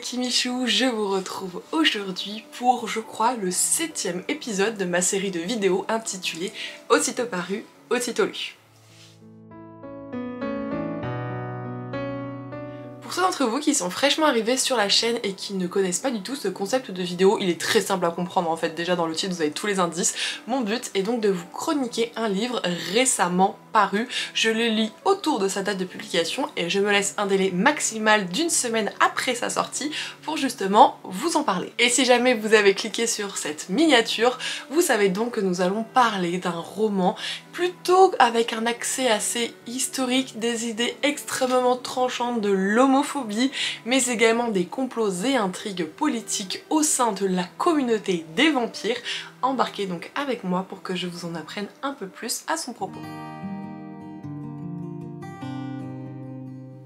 Kimichou, je vous retrouve aujourd'hui pour, je crois, le 7e épisode de ma série de vidéos intitulée Aussitôt paru, aussitôt lu. Pour ceux d'entre vous qui sont fraîchement arrivés sur la chaîne et qui ne connaissent pas du tout ce concept de vidéo, il est très simple à comprendre en fait, déjà dans le titre vous avez tous les indices. Mon but est donc de vous chroniquer un livre récemment paru, je le lis autour de sa date de publication et je me laisse un délai maximal d'une semaine après sa sortie pour justement vous en parler. Et si jamais vous avez cliqué sur cette miniature, vous savez donc que nous allons parler d'un roman plutôt avec un accès assez historique, des idées extrêmement tranchantes de l'homophobie, mais également des complots et intrigues politiques au sein de la communauté des vampires. Embarquez donc avec moi pour que je vous en apprenne un peu plus à son propos.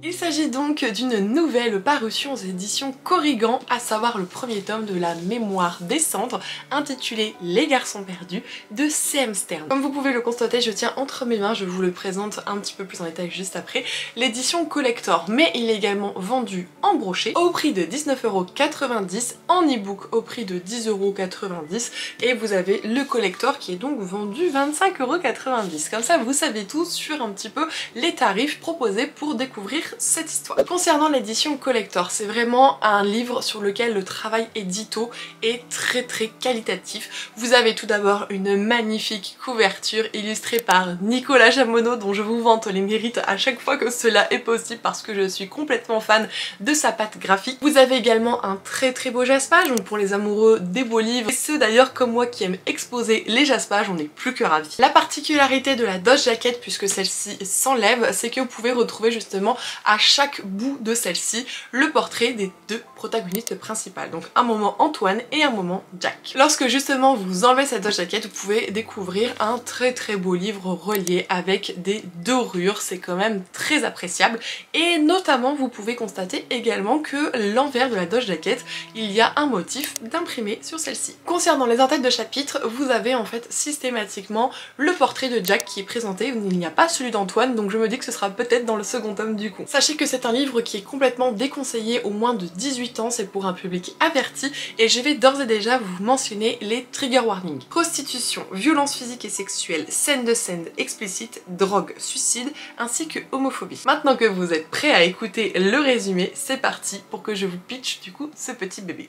Il s'agit donc d'une nouvelle parution aux éditions Corrigan, à savoir le premier tome de la Mémoire des Cendres, intitulé Les Garçons Perdus de C.M. Stern. Comme vous pouvez le constater, je tiens entre mes mains, je vous le présente un petit peu plus en détail juste après, l'édition collector, mais il est également vendu en brochet au prix de 19,90 €, en e-book au prix de 10,90 € et vous avez le collector qui est donc vendu 25,90 €. Comme ça vous savez tout sur un petit peu les tarifs proposés pour découvrir cette histoire. Concernant l'édition collector, c'est vraiment un livre sur lequel le travail édito est très qualitatif. Vous avez tout d'abord une magnifique couverture illustrée par Nicolas Jamono, dont je vous vante les mérites à chaque fois que cela est possible parce que je suis complètement fan de sa patte graphique. Vous avez également un très beau jaspage, donc pour les amoureux des beaux livres, et ceux d'ailleurs comme moi qui aiment exposer les jaspages, on n'est plus que ravis. La particularité de la Doge Jacket, puisque celle-ci s'enlève, c'est que vous pouvez retrouver justement à chaque bout de celle-ci le portrait des deux protagonistes principales, donc un moment Antoine et un moment Jack. Lorsque justement vous enlevez cette Doge Jacket, vous pouvez découvrir un très beau livre relié avec des dorures, c'est quand même très appréciable, et notamment vous pouvez constater également que l'envers de la Doge Jacket, il y a un motif d'imprimé sur celle-ci. Concernant les en-têtes de chapitre, vous avez en fait systématiquement le portrait de Jack qui est présenté, il n'y a pas celui d'Antoine, donc je me dis que ce sera peut-être dans le second tome du coup. Sachez que c'est un livre qui est complètement déconseillé aux moins de 18 ans, c'est pour un public averti, et je vais d'ores et déjà vous mentionner les trigger warnings. Prostitution, violence physique et sexuelle, scène de scène explicite, drogue, suicide, ainsi que homophobie. Maintenant que vous êtes prêts à écouter le résumé, c'est parti pour que je vous pitch du coup ce petit bébé.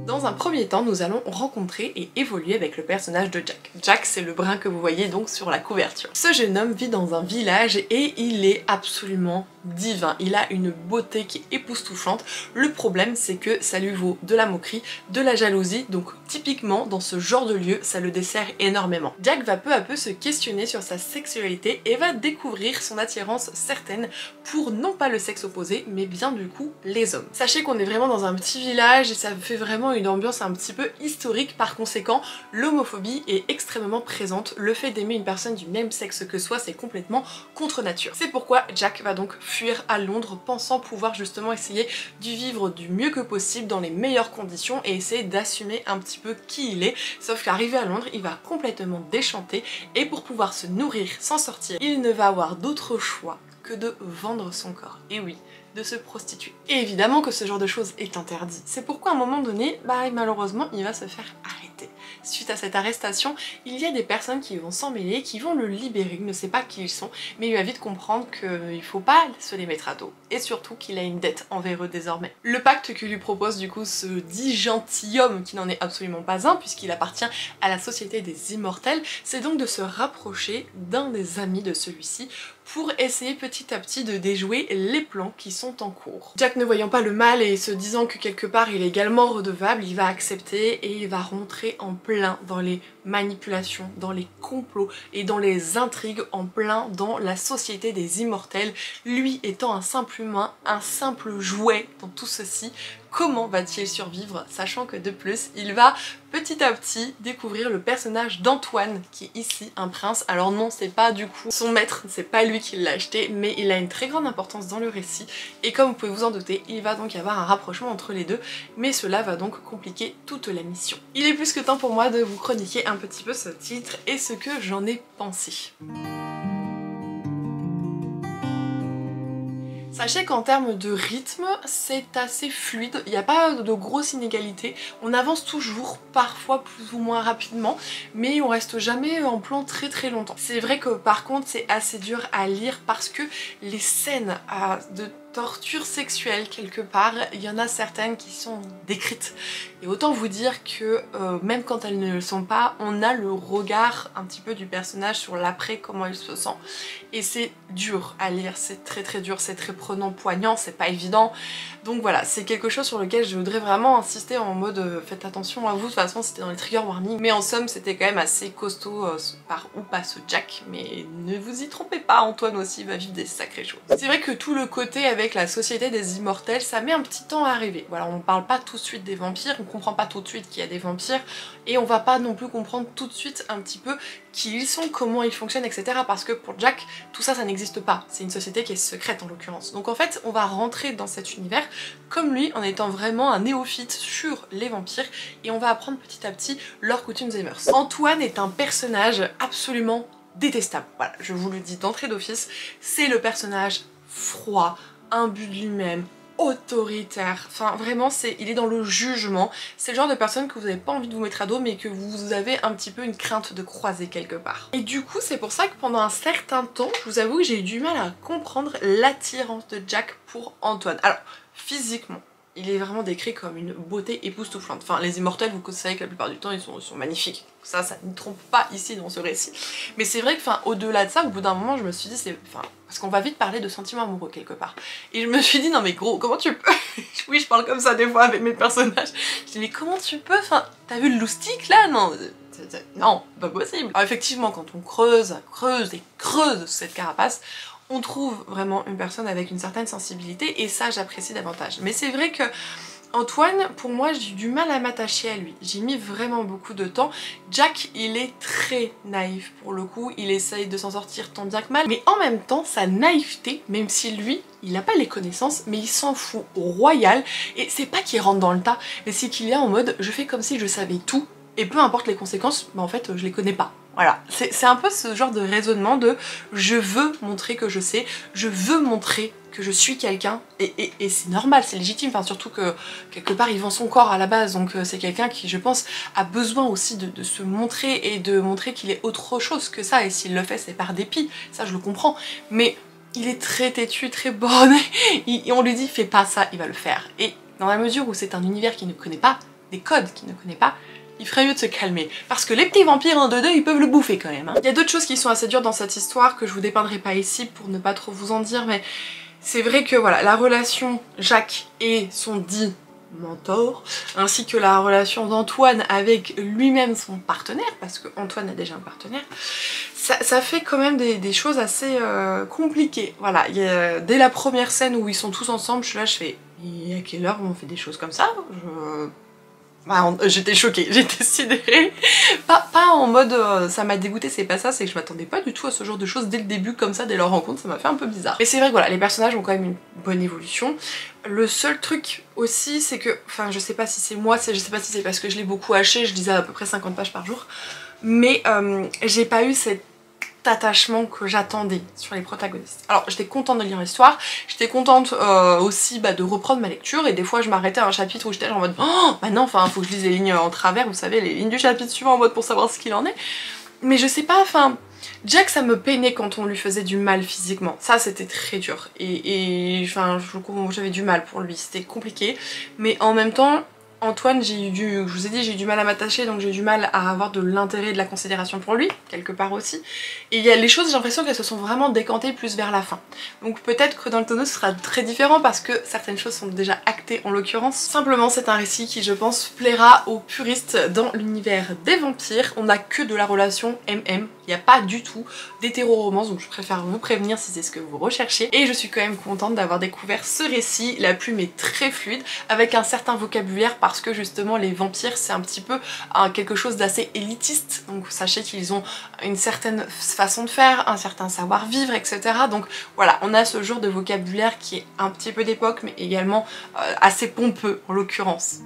Dans un premier temps, nous allons rencontrer et évoluer avec le personnage de Jack. Jack, c'est le brun que vous voyez donc sur la couverture. Ce jeune homme vit dans un village et il est absolument divin. Il a une beauté qui est époustouflante. Le problème, c'est que ça lui vaut de la moquerie, de la jalousie, donc typiquement dans ce genre de lieu, ça le dessert énormément. Jack va peu à peu se questionner sur sa sexualité et va découvrir son attirance certaine pour non pas le sexe opposé, mais bien du coup les hommes. Sachez qu'on est vraiment dans un petit village et ça fait vraiment une ambiance un petit peu historique, par conséquent l'homophobie est extrêmement présente. Le fait d'aimer une personne du même sexe que soi, c'est complètement contre nature. C'est pourquoi Jack va donc fuir à Londres, pensant pouvoir justement essayer de vivre du mieux que possible dans les meilleures conditions et essayer d'assumer un petit peu qui il est, sauf qu'arrivé à Londres il va complètement déchanter et pour pouvoir se nourrir, s'en sortir, il ne va avoir d'autre choix que de vendre son corps. Et oui, de se prostituer. Et évidemment que ce genre de choses est interdit. C'est pourquoi à un moment donné, malheureusement, il va se faire arrêter. Suite à cette arrestation, il y a des personnes qui vont s'en mêler, qui vont le libérer, il ne sait pas qui ils sont, mais il va vite comprendre qu'il faut pas se les mettre à dos. Et surtout qu'il a une dette envers eux désormais. Le pacte que lui propose du coup ce dit gentilhomme, qui n'en est absolument pas un, puisqu'il appartient à la société des immortels, c'est donc de se rapprocher d'un des amis de celui-ci pour essayer petit à petit de déjouer les plans qui sont en cours. Jack, ne voyant pas le mal et se disant que quelque part il est également redevable, il va accepter et il va rentrer en plein dans les manipulations, dans les complots et dans les intrigues, en plein dans la société des immortels, lui étant un simple humain, un simple jouet dans tout ceci. Comment va-t-il survivre, sachant que de plus, il va petit à petit découvrir le personnage d'Antoine, qui est ici un prince. Alors non, c'est pas du coup son maître, c'est pas lui qui l'a acheté, mais il a une très grande importance dans le récit, et comme vous pouvez vous en douter, il va donc y avoir un rapprochement entre les deux, mais cela va donc compliquer toute la mission. Il est plus que temps pour moi de vous chroniquer un petit peu ce titre et ce que j'en ai pensé. Sachez qu'en termes de rythme, c'est assez fluide, il n'y a pas de grosses inégalités, on avance toujours, parfois plus ou moins rapidement, mais on reste jamais en plan très longtemps. C'est vrai que par contre c'est assez dur à lire parce que les scènes de torture sexuelle quelque part, il y en a certaines qui sont décrites. Et autant vous dire que même quand elles ne le sont pas, on a le regard un petit peu du personnage sur l'après, comment il se sent. Et c'est dur à lire, c'est très dur, c'est très prenant, poignant, c'est pas évident. Donc voilà, c'est quelque chose sur lequel je voudrais vraiment insister en mode faites attention à vous, de toute façon c'était dans les trigger warnings. Mais en somme c'était quand même assez costaud par où passe Jack, mais ne vous y trompez pas, Antoine aussi va vivre des sacrées choses. C'est vrai que tout le côté avec la société des immortels, ça met un petit temps à arriver. Voilà, on parle pas tout de suite des vampires, on comprend pas tout de suite qu'il y a des vampires, et on va pas non plus comprendre tout de suite un petit peu qui ils sont, comment ils fonctionnent, etc. Parce que pour Jack, tout ça, ça n'existe pas. C'est une société qui est secrète en l'occurrence. Donc en fait, on va rentrer dans cet univers comme lui, en étant vraiment un néophyte sur les vampires, et on va apprendre petit à petit leurs coutumes et mœurs. Antoine est un personnage absolument détestable. Voilà, je vous le dis d'entrée d'office, c'est le personnage froid, imbu de lui-même, autoritaire, enfin vraiment il est dans le jugement, c'est le genre de personne que vous n'avez pas envie de vous mettre à dos mais que vous avez un petit peu une crainte de croiser quelque part. Et du coup c'est pour ça que pendant un certain temps, je vous avoue que j'ai eu du mal à comprendre l'attirance de Jack pour Antoine. Alors physiquement, il est vraiment décrit comme une beauté époustouflante. Enfin, les immortels, vous savez que la plupart du temps, ils sont magnifiques. Ça ne trompe pas ici dans ce récit. Mais c'est vrai que, au-delà de ça, au bout d'un moment, je me suis dit, parce qu'on va vite parler de sentiments amoureux quelque part. Et je me suis dit, non mais gros, comment tu peux... Oui, je parle comme ça des fois avec mes personnages. Je dis, mais comment tu peux... Enfin, t'as vu le loustic là? Non, non, pas possible. Alors effectivement, quand on creuse cette carapace, on trouve vraiment une personne avec une certaine sensibilité et ça j'apprécie davantage. Mais c'est vrai que Antoine, pour moi j'ai eu du mal à m'attacher à lui, j'ai mis vraiment beaucoup de temps. Jack il est très naïf pour le coup, il essaye de s'en sortir tant bien que mal, mais en même temps sa naïveté, même si lui il n'a pas les connaissances, mais il s'en fout royal, et c'est pas qu'il rentre dans le tas, mais c'est qu'il est en mode je fais comme si je savais tout, et peu importe les conséquences, bah en fait je les connais pas. Voilà, c'est un peu ce genre de raisonnement de je veux montrer que je sais, je veux montrer que je suis quelqu'un, et c'est normal, c'est légitime, enfin surtout que quelque part il vend son corps à la base, donc c'est quelqu'un qui je pense a besoin aussi de se montrer et de montrer qu'il est autre chose que ça, et s'il le fait c'est par dépit, ça je le comprends, mais il est très têtu, très borné, et on lui dit fais pas ça, il va le faire, et dans la mesure où c'est un univers qu'il ne connaît pas, des codes qu'il ne connaît pas, il ferait mieux de se calmer. Parce que les petits vampires en 2-2, ils peuvent le bouffer quand même. Hein. Il y a d'autres choses qui sont assez dures dans cette histoire que je vous dépeindrai pas ici pour ne pas trop vous en dire, mais c'est vrai que voilà, la relation Jack et son dit mentor, ainsi que la relation d'Antoine avec lui-même son partenaire, parce que Antoine a déjà un partenaire, ça fait quand même des choses assez compliquées. Voilà, dès la première scène où ils sont tous ensemble, je suis là, je fais « et à quelle heure on fait des choses comme ça ?» J'étais choquée, j'étais sidérée. Pas en mode ça m'a dégoûté, c'est pas ça, c'est que je m'attendais pas du tout à ce genre de choses dès le début, comme ça, dès leur rencontre, ça m'a fait un peu bizarre. Mais c'est vrai que voilà, les personnages ont quand même une bonne évolution. Le seul truc aussi, c'est que, enfin je sais pas si c'est moi, je sais pas si c'est parce que je l'ai beaucoup haché, je lisais à peu près 50 pages par jour, mais j'ai pas eu cet attachement que j'attendais sur les protagonistes. Alors j'étais contente de lire l'histoire, j'étais contente aussi de reprendre ma lecture, et des fois je m'arrêtais à un chapitre où j'étais en mode oh bah non, enfin faut que je lise les lignes en travers, vous savez, les lignes du chapitre suivant en mode pour savoir ce qu'il en est. Mais je sais pas, enfin Jack ça me peinait quand on lui faisait du mal physiquement, ça c'était très dur, et enfin j'avais du mal pour lui, c'était compliqué, mais en même temps Antoine, je vous ai dit, j'ai eu du mal à m'attacher, donc j'ai eu du mal à avoir de l'intérêt et de la considération pour lui, quelque part aussi. Et il y a les choses, j'ai l'impression qu'elles se sont vraiment décantées plus vers la fin. Donc peut-être que dans le tonneau ce sera très différent parce que certaines choses sont déjà actées en l'occurrence. Simplement c'est un récit qui je pense plaira aux puristes dans l'univers des vampires. On n'a que de la relation MM, il n'y a pas du tout d'hétéro-romance, donc je préfère vous prévenir si c'est ce que vous recherchez. Et je suis quand même contente d'avoir découvert ce récit, la plume est très fluide, avec un certain vocabulaire parce que justement les vampires c'est un petit peu quelque chose d'assez élitiste, donc sachez qu'ils ont une certaine façon de faire, un certain savoir-vivre, etc. Donc voilà, on a ce genre de vocabulaire qui est un petit peu d'époque mais également assez pompeux en l'occurrence.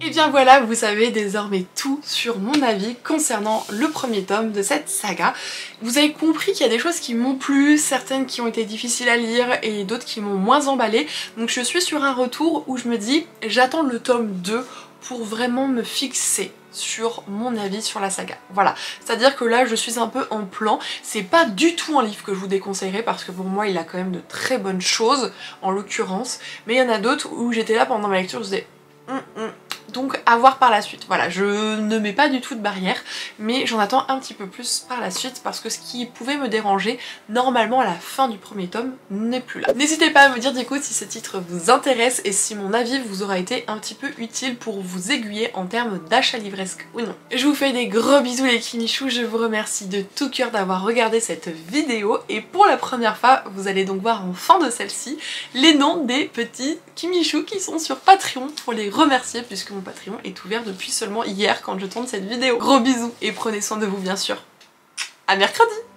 Et bien voilà, vous savez désormais tout sur mon avis concernant le premier tome de cette saga. Vous avez compris qu'il y a des choses qui m'ont plu, certaines qui ont été difficiles à lire et d'autres qui m'ont moins emballé. Donc je suis sur un retour où je me dis j'attends le tome 2 pour vraiment me fixer sur mon avis sur la saga. Voilà, c'est-à-dire que là je suis un peu en plan. C'est pas du tout un livre que je vous déconseillerais parce que pour moi il a quand même de très bonnes choses en l'occurrence, mais il y en a d'autres où j'étais là pendant ma lecture, je disais donc à voir par la suite. Voilà, je ne mets pas du tout de barrière, mais j'en attends un petit peu plus par la suite parce que ce qui pouvait me déranger normalement à la fin du premier tome n'est plus là. N'hésitez pas à me dire du coup si ce titre vous intéresse et si mon avis vous aura été un petit peu utile pour vous aiguiller en termes d'achat livresque ou non. Je vous fais des gros bisous les Kimichou, je vous remercie de tout cœur d'avoir regardé cette vidéo et pour la première fois vous allez donc voir en fin de celle-ci les noms des petits Kimichou qui sont sur Patreon pour les remercier puisque mon Patreon est ouvert depuis seulement hier quand je tourne cette vidéo. Gros bisous et prenez soin de vous bien sûr. À mercredi!